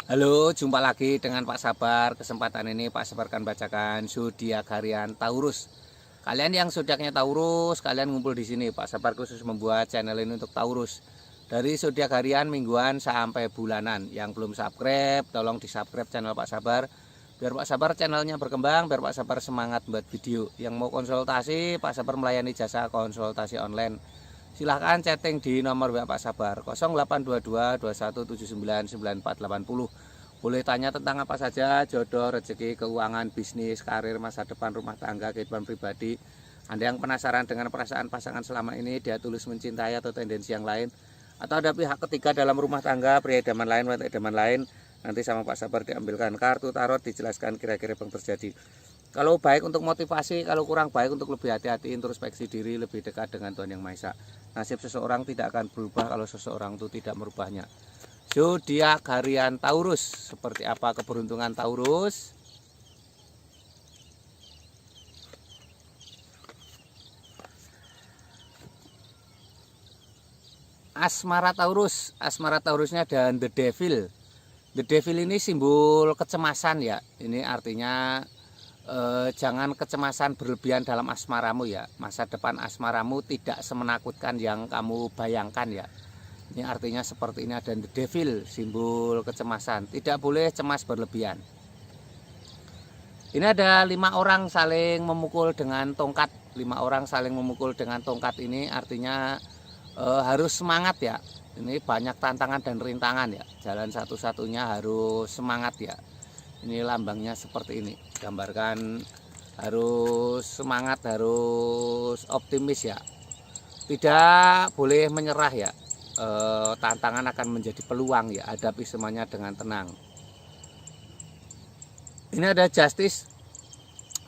Halo, jumpa lagi dengan Pak Sabar. Kesempatan ini Pak Sabar akan bacakan zodiak harian Taurus. Kalian yang zodiaknya Taurus, kalian ngumpul di sini. Pak Sabar khusus membuat channel ini untuk Taurus. Dari zodiak harian, mingguan sampai bulanan. Yang belum subscribe, tolong di-subscribe channel Pak Sabar. Biar Pak Sabar channelnya berkembang, biar Pak Sabar semangat buat video. Yang mau konsultasi, Pak Sabar melayani jasa konsultasi online. Silahkan chatting di nomor WA Pak Sabar 0822 2179 9480. Boleh tanya tentang apa saja, jodoh, rezeki, keuangan, bisnis, karir, masa depan, rumah tangga, kehidupan pribadi. Anda yang penasaran dengan perasaan pasangan selama ini, dia tulus mencintai atau tendensi yang lain, atau ada pihak ketiga dalam rumah tangga, pria idaman lain, wanita idaman lain, nanti sama Pak Sabar diambilkan kartu tarot, dijelaskan kira-kira yang terjadi. Kalau baik untuk motivasi, kalau kurang baik untuk lebih hati-hati, introspeksi diri, lebih dekat dengan Tuhan Yang Maha Esa. Nasib seseorang tidak akan berubah kalau seseorang itu tidak merubahnya. Zodiak harian Taurus, seperti apa keberuntungan Taurus? Asmara Taurus, asmara Taurusnya dan The Devil. The Devil ini simbol kecemasan ya. Ini artinya jangan kecemasan berlebihan dalam asmaramu ya. Masa depan asmaramu tidak semenakutkan yang kamu bayangkan ya. Ini artinya seperti ini, ada The Devil, simbol kecemasan. Tidak boleh cemas berlebihan. Ini ada 5 orang saling memukul dengan tongkat. 5 orang saling memukul dengan tongkat ini artinya harus semangat ya. Ini banyak tantangan dan rintangan ya. Jalan satu-satunya harus semangat ya. Ini lambangnya seperti ini. Gambarkan harus semangat, harus optimis ya. Tidak boleh menyerah ya. Tantangan akan menjadi peluang ya. Hadapi semuanya dengan tenang. Ini ada Justice.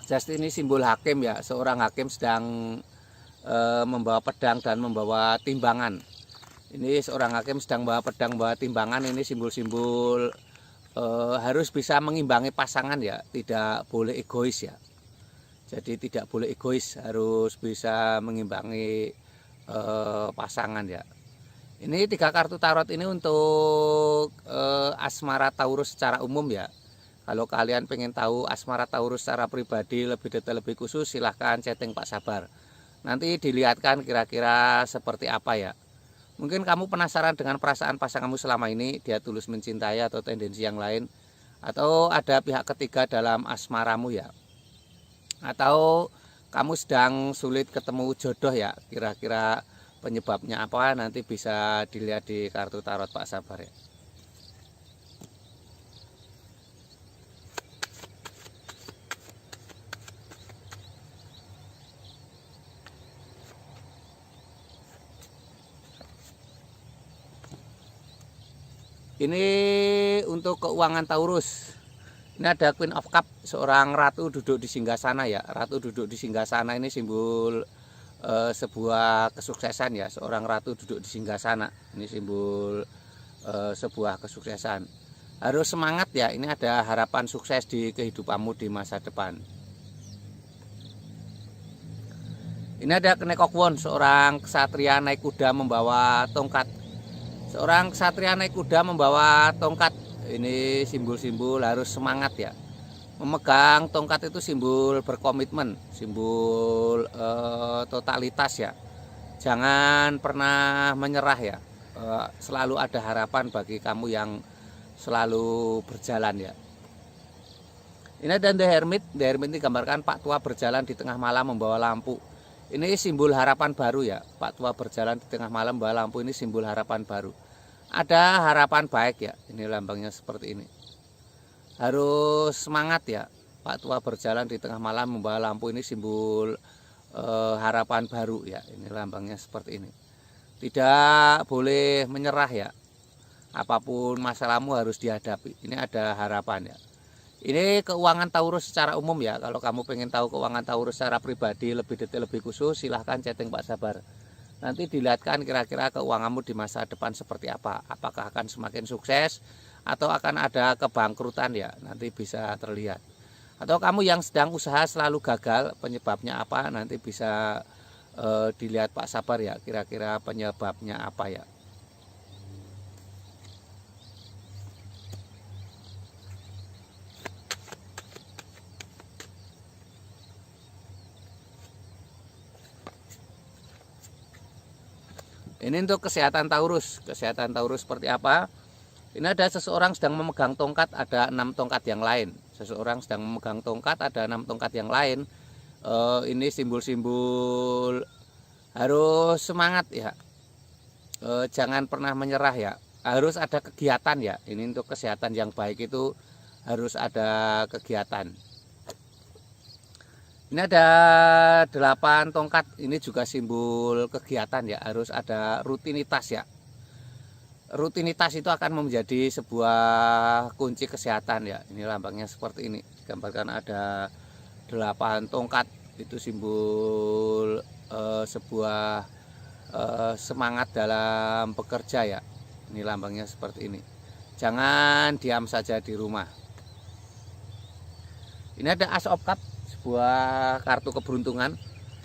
Justice ini simbol hakim ya. Seorang hakim sedang membawa pedang dan membawa timbangan. Ini seorang hakim sedang membawa pedang, membawa timbangan. Ini simbol-simbol harus bisa mengimbangi pasangan ya, tidak boleh egois ya. Jadi tidak boleh egois, harus bisa mengimbangi pasangan ya. Ini 3 kartu tarot ini untuk asmara Taurus secara umum ya. Kalau kalian pengen tahu asmara Taurus secara pribadi lebih detail, lebih khusus, silahkan chatting Pak Sabar. Nanti dilihatkan kira-kira seperti apa ya. Mungkin kamu penasaran dengan perasaan pasanganmu selama ini, dia tulus mencintai atau tendensi yang lain, atau ada pihak ketiga dalam asmaramu ya, atau kamu sedang sulit ketemu jodoh ya, kira-kira penyebabnya apa, nanti bisa dilihat di kartu tarot Pak Sabar ya. Ini untuk keuangan Taurus. Ini ada Queen of Cup, seorang ratu duduk di singgasana ya. Ratu duduk di singgasana ini simbol sebuah kesuksesan ya. Seorang ratu duduk di singgasana. Ini simbol sebuah kesuksesan. Harus semangat ya. Ini ada harapan sukses di kehidupanmu di masa depan. Ini ada Knekok seorang ksatria naik kuda membawa tongkat. Seorang ksatria naik kuda membawa tongkat. Ini simbol-simbol harus semangat ya. Memegang tongkat itu simbol berkomitmen, simbol totalitas ya. Jangan pernah menyerah ya. Selalu ada harapan bagi kamu yang selalu berjalan ya. Ini ada The Hermit. The Hermit ini gambarkan Pak Tua berjalan di tengah malam membawa lampu. Ini simbol harapan baru ya. Pak Tua berjalan di tengah malam membawa lampu, ini simbol harapan baru. Ada harapan baik ya. Ini lambangnya seperti ini. Harus semangat ya. Pak Tua berjalan di tengah malam membawa lampu, ini simbol harapan baru ya. Ini lambangnya seperti ini. Tidak boleh menyerah ya. Apapun masalahmu harus dihadapi. Ini ada harapan ya. Ini keuangan Taurus secara umum ya. Kalau kamu pengen tahu keuangan Taurus secara pribadi lebih detail, lebih khusus, silahkan chatting Pak Sabar. Nanti dilihatkan kira-kira keuanganmu di masa depan seperti apa. Apakah akan semakin sukses atau akan ada kebangkrutan ya. Nanti bisa terlihat. Atau kamu yang sedang usaha selalu gagal, penyebabnya apa, nanti bisa dilihat Pak Sabar ya, kira-kira penyebabnya apa ya. Ini untuk kesehatan Taurus. Kesehatan Taurus seperti apa? Ini ada seseorang sedang memegang tongkat, ada 6 tongkat yang lain. Seseorang sedang memegang tongkat, ada 6 tongkat yang lain. Ini simbol-simbol harus semangat ya. Jangan pernah menyerah ya. Harus ada kegiatan ya. Ini untuk kesehatan yang baik itu harus ada kegiatan. Ini ada 8 tongkat, ini juga simbol kegiatan ya, harus ada rutinitas ya. Rutinitas itu akan menjadi sebuah kunci kesehatan ya. Ini lambangnya seperti ini, gambarkan ada 8 tongkat, itu simbol sebuah semangat dalam bekerja ya. Ini lambangnya seperti ini. Jangan diam saja di rumah. Ini ada Ace of Cups, sebuah kartu keberuntungan,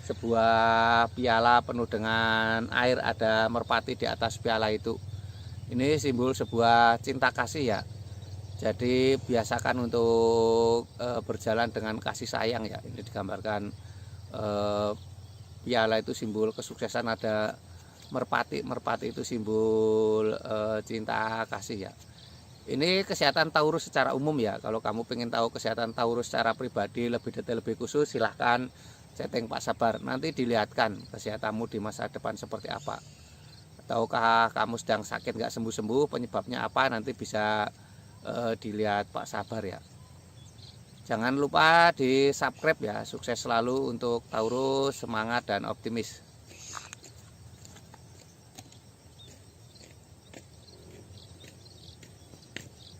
sebuah piala penuh dengan air, ada merpati di atas piala itu. Ini simbol sebuah cinta kasih ya. Jadi biasakan untuk berjalan dengan kasih sayang ya. Ini digambarkan piala itu simbol kesuksesan, ada merpati, merpati itu simbol cinta kasih ya. Ini kesehatan Taurus secara umum ya. Kalau kamu pengen tahu kesehatan Taurus secara pribadi lebih detail, lebih khusus, silahkan chatting Pak Sabar. Nanti dilihatkan kesehatanmu di masa depan seperti apa. Ataukah kamu sedang sakit nggak sembuh-sembuh, penyebabnya apa, nanti bisa dilihat Pak Sabar ya. Jangan lupa di subscribe ya. Sukses selalu untuk Taurus, semangat dan optimis.